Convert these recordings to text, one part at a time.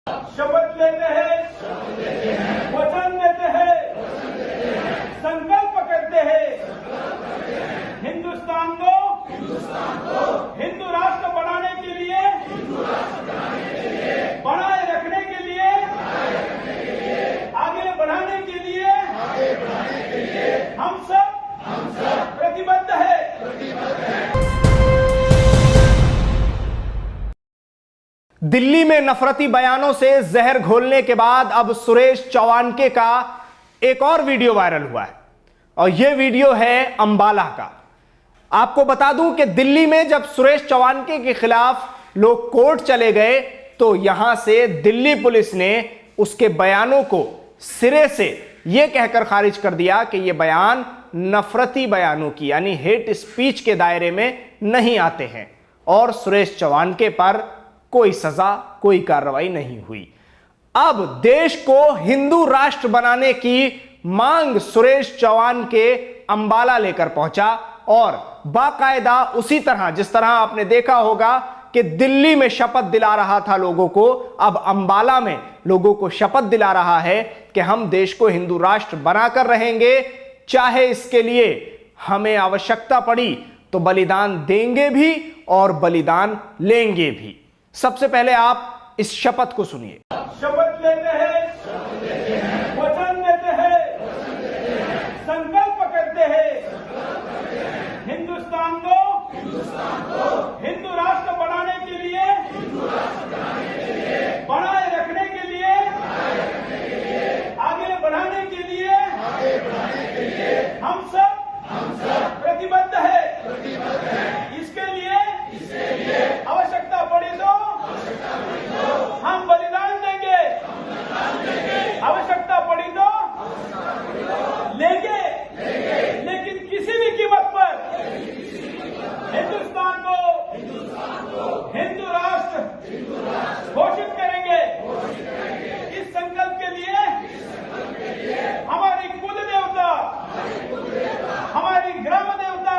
शपथ लेते हैं, वचन देते हैं, संकल्प करते हैं हिंदुस्तान को हिंदू राष्ट्र बनाने के लिए, बनाए रखने के लिए, आगे बढ़ाने के लिए हम सब प्रतिबद्ध है। दिल्ली में नफरती बयानों से जहर घोलने के बाद अब सुरेश चौवानके का एक और वीडियो वायरल हुआ है और यह वीडियो है अंबाला का। आपको बता दूं कि दिल्ली में जब सुरेश चौवानके के खिलाफ लोग कोर्ट चले गए तो यहां से दिल्ली पुलिस ने उसके बयानों को सिरे से यह कहकर खारिज कर दिया कि यह बयान नफरती बयानों की यानी हेट स्पीच के दायरे में नहीं आते हैं और सुरेश चौवानके पर कोई सजा, कोई कार्रवाई नहीं हुई। अब देश को हिंदू राष्ट्र बनाने की मांग सुरेश चौवानके अंबाला लेकर पहुंचा और बाकायदा उसी तरह जिस तरह आपने देखा होगा कि दिल्ली में शपथ दिला रहा था लोगों को, अब अंबाला में लोगों को शपथ दिला रहा है कि हम देश को हिंदू राष्ट्र बनाकर रहेंगे, चाहे इसके लिए हमें आवश्यकता पड़ी तो बलिदान देंगे भी और बलिदान लेंगे भी। सबसे पहले आप इस शपथ को सुनिए। शपथ लेते हैं, वचन देते हैं, संकल्प करते हैं हिंदुस्तान को हिंदू राष्ट्र बनाने के लिए, बनाए रखने के लिए, आगे बढ़ाने के लिए हम सब प्रतिबद्ध है। इसके लिए आवश्यकता पड़ी तो हम बलिदान देंगे, आवश्यकता पड़ी तो लेंगे, लेकिन किसी भी कीमत पर हिंदुस्तान को हिंदू राष्ट्र घोषित करेंगे। इस संकल्प के लिए हमारी कुल देवता, हमारी ग्राम देवता,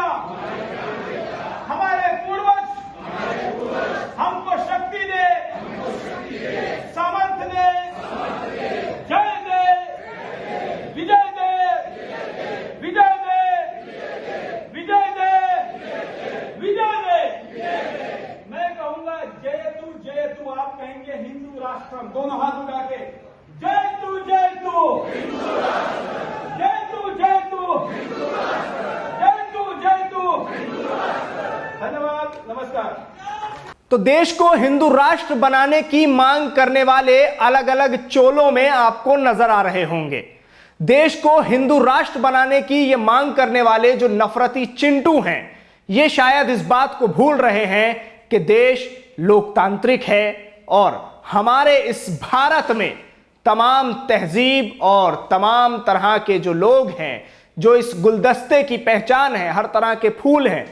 हमारे पूर्वज हमको शक्ति दे, सामर्थ्य दे, जय दे, विजय दे, विजय दे, विजय दे, विजय दे। मैं कहूंगा जय तू, आप कहेंगे हिंदू राष्ट्र, दोनों हाथ उठा के जय तू, जय तू, जय तू, जय तू, जय तू, जय तू। धन्यवाद, नमस्कार। तो देश को हिंदू राष्ट्र बनाने की मांग करने वाले अलग अलग चोलों में आपको नजर आ रहे होंगे। देश को हिंदू राष्ट्र बनाने की यह मांग करने वाले जो नफरती चिंटू हैं, ये शायद इस बात को भूल रहे हैं कि देश लोकतांत्रिक है और हमारे इस भारत में तमाम तहजीब और तमाम तरह के जो लोग हैं, जो इस गुलदस्ते की पहचान है, हर तरह के फूल हैं,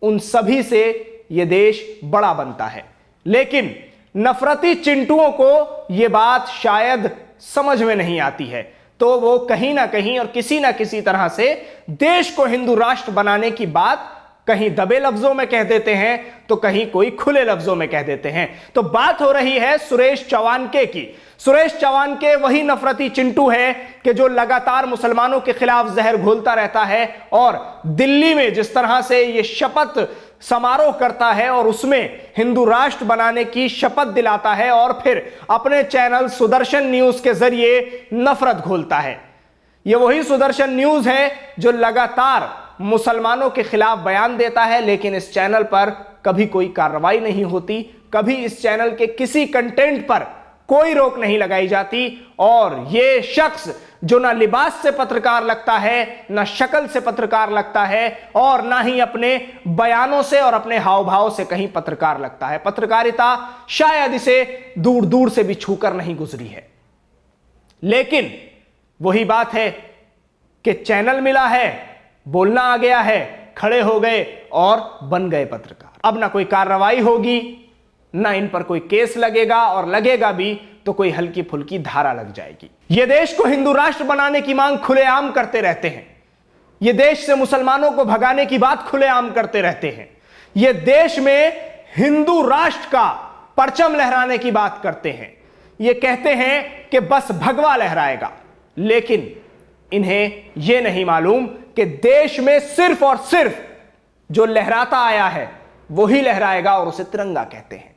उन सभी से यह देश बड़ा बनता है। लेकिन नफरती चिंटुओं को यह बात शायद समझ में नहीं आती है, तो वो कहीं ना कहीं और किसी ना किसी तरह से देश को हिंदू राष्ट्र बनाने की बात कहीं दबे लफ्जों में कह देते हैं तो कहीं कोई खुले लफ्जों में कह देते हैं। तो बात हो रही है सुरेश चौवानके की। सुरेश चौवानके वही नफरती चिंटू है कि जो लगातार मुसलमानों के खिलाफ जहर घोलता रहता है और दिल्ली में जिस तरह से यह शपथ समारोह करता है और उसमें हिंदू राष्ट्र बनाने की शपथ दिलाता है और फिर अपने चैनल सुदर्शन न्यूज के जरिए नफरत घोलता है। यह वही सुदर्शन न्यूज है जो लगातार मुसलमानों के खिलाफ बयान देता है, लेकिन इस चैनल पर कभी कोई कार्रवाई नहीं होती, कभी इस चैनल के किसी कंटेंट पर कोई रोक नहीं लगाई जाती। और यह शख्स जो ना लिबास से पत्रकार लगता है, ना शक्ल से पत्रकार लगता है और ना ही अपने बयानों से और अपने हाव भाव से कहीं पत्रकार लगता है। पत्रकारिता शायद इसे दूर दूर से भी छूकर नहीं गुजरी है। लेकिन वही बात है कि चैनल मिला है, बोलना आ गया है, खड़े हो गए और बन गए पत्रकार। अब ना कोई कार्रवाई होगी, ना इन पर कोई केस लगेगा, और लगेगा भी तो कोई हल्की फुल्की धारा लग जाएगी। ये देश को हिंदू राष्ट्र बनाने की मांग खुलेआम करते रहते हैं, ये देश से मुसलमानों को भगाने की बात खुलेआम करते रहते हैं, ये देश में हिंदू राष्ट्र का परचम लहराने की बात करते हैं, ये कहते हैं कि बस भगवा लहराएगा, लेकिन इन्हें यह नहीं मालूम कि देश में सिर्फ और सिर्फ जो लहराता आया है वही लहराएगा और उसे तिरंगा कहते हैं।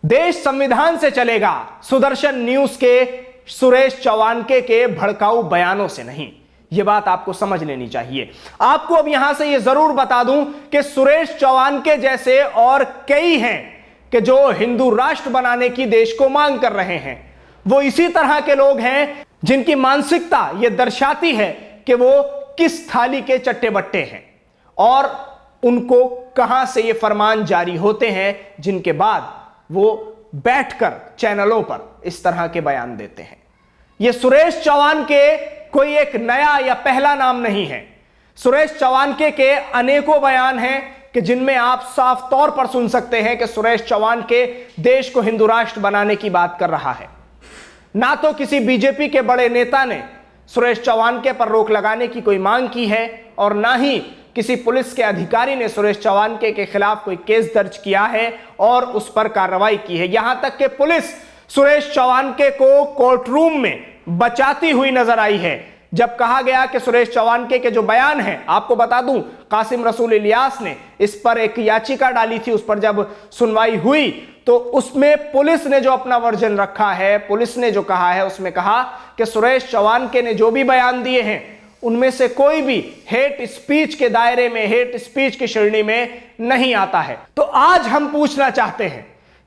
देश संविधान से चलेगा, सुदर्शन न्यूज के सुरेश चौवानके के भड़काऊ बयानों से नहीं। यह बात आपको समझ लेनी चाहिए। आपको अब यहां से यह जरूर बता दूं कि सुरेश चौवानके जैसे और कई हैं कि जो हिंदू राष्ट्र बनाने की देश को मांग कर रहे हैं, वो इसी तरह के लोग हैं जिनकी मानसिकता यह दर्शाती है कि वो किस थाली के चट्टे बट्टे हैं और उनको कहां से ये फरमान जारी होते हैं जिनके बाद वो बैठकर चैनलों पर इस तरह के बयान देते हैं। ये सुरेश चौवानके कोई एक नया या पहला नाम नहीं है। सुरेश चौवानके के अनेकों बयान हैं कि जिनमें आप साफ तौर पर सुन सकते हैं कि सुरेश चौवानके देश को हिंदू राष्ट्र बनाने की बात कर रहा है। ना तो किसी बीजेपी के बड़े नेता ने सुरेश चौवानके पर रोक लगाने की कोई मांग की है और ना ही किसी पुलिस के अधिकारी ने सुरेश चौवानके के खिलाफ कोई केस दर्ज किया है और उस पर कार्रवाई की है। यहां तक कि पुलिस सुरेश चौवानके को कोर्ट रूम में बचाती हुई नजर आई है। जब कहा गया कि सुरेश चौवानके के जो बयान हैं, आपको बता दूं कासिम रसूल इलियास ने इस पर एक याचिका डाली थी, उस पर जब सुनवाई हुई तो उसमें पुलिस ने जो अपना वर्जन रखा है, पुलिस ने जो कहा है, उसमें कहा कि सुरेश चौवानके ने जो भी बयान दिए हैं उनमें से कोई भी हेट स्पीच के दायरे में, हेट स्पीच की श्रेणी में नहीं आता है। तो आज हम पूछना चाहते हैं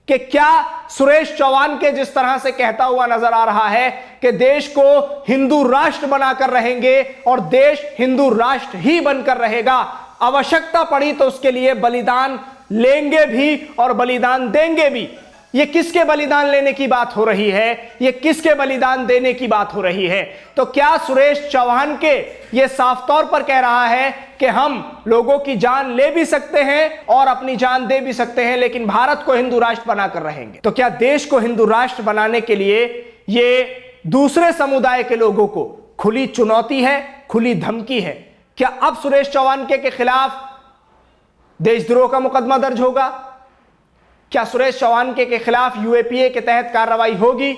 कि क्या सुरेश चौवानके जिस तरह से कहता हुआ नजर आ रहा है कि देश को हिंदू राष्ट्र बनाकर रहेंगे और देश हिंदू राष्ट्र ही बनकर रहेगा, आवश्यकता पड़ी तो उसके लिए बलिदान लेंगे भी और बलिदान देंगे भी, ये किसके बलिदान लेने की बात हो रही है, ये किसके बलिदान देने की बात हो रही है? तो क्या सुरेश चौहानके ये साफ तौर पर कह रहा है कि हम लोगों की जान ले भी सकते हैं और अपनी जान दे भी सकते हैं, लेकिन भारत को हिंदू राष्ट्र बनाकर रहेंगे? तो क्या देश को हिंदू राष्ट्र बनाने के लिए ये दूसरे समुदाय के लोगों को खुली चुनौती है, खुली धमकी है? क्या अब सुरेश चौहानके के खिलाफ देशद्रोह का मुकदमा दर्ज होगा? क्या सुरेश चौहानके के खिलाफ यूएपीए के तहत कार्रवाई होगी?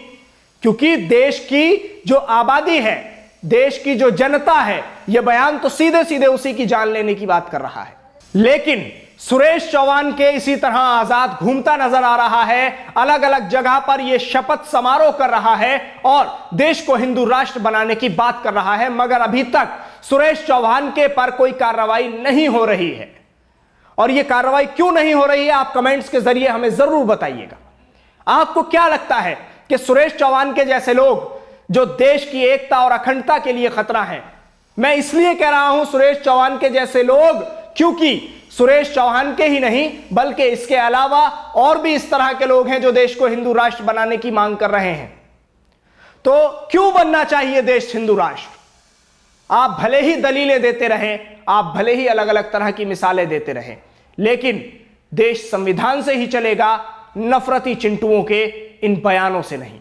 क्योंकि देश की जो आबादी है, देश की जो जनता है, यह बयान तो सीधे सीधे उसी की जान लेने की बात कर रहा है। लेकिन सुरेश चौहानके इसी तरह आजाद घूमता नजर आ रहा है, अलग अलग जगह पर यह शपथ समारोह कर रहा है और देश को हिंदू राष्ट्र बनाने की बात कर रहा है, मगर अभी तक सुरेश चौहानके पर कोई कार्रवाई नहीं हो रही है। और यह कार्रवाई क्यों नहीं हो रही है, आप कमेंट्स के जरिए हमें जरूर बताइएगा। आपको क्या लगता है कि सुरेश चौहानके जैसे लोग जो देश की एकता और अखंडता के लिए खतरा हैं, मैं इसलिए कह रहा हूं सुरेश चौहानके जैसे लोग, क्योंकि सुरेश चौहानके ही नहीं बल्कि इसके अलावा और भी इस तरह के लोग हैं जो देश को हिंदू राष्ट्र बनाने की मांग कर रहे हैं। तो क्यों बनना चाहिए देश हिंदू राष्ट्र? आप भले ही दलीलें देते रहें, आप भले ही अलग अलग तरह की मिसालें देते रहें, लेकिन देश संविधान से ही चलेगा, नफरती चिंटुओं के इन बयानों से नहीं।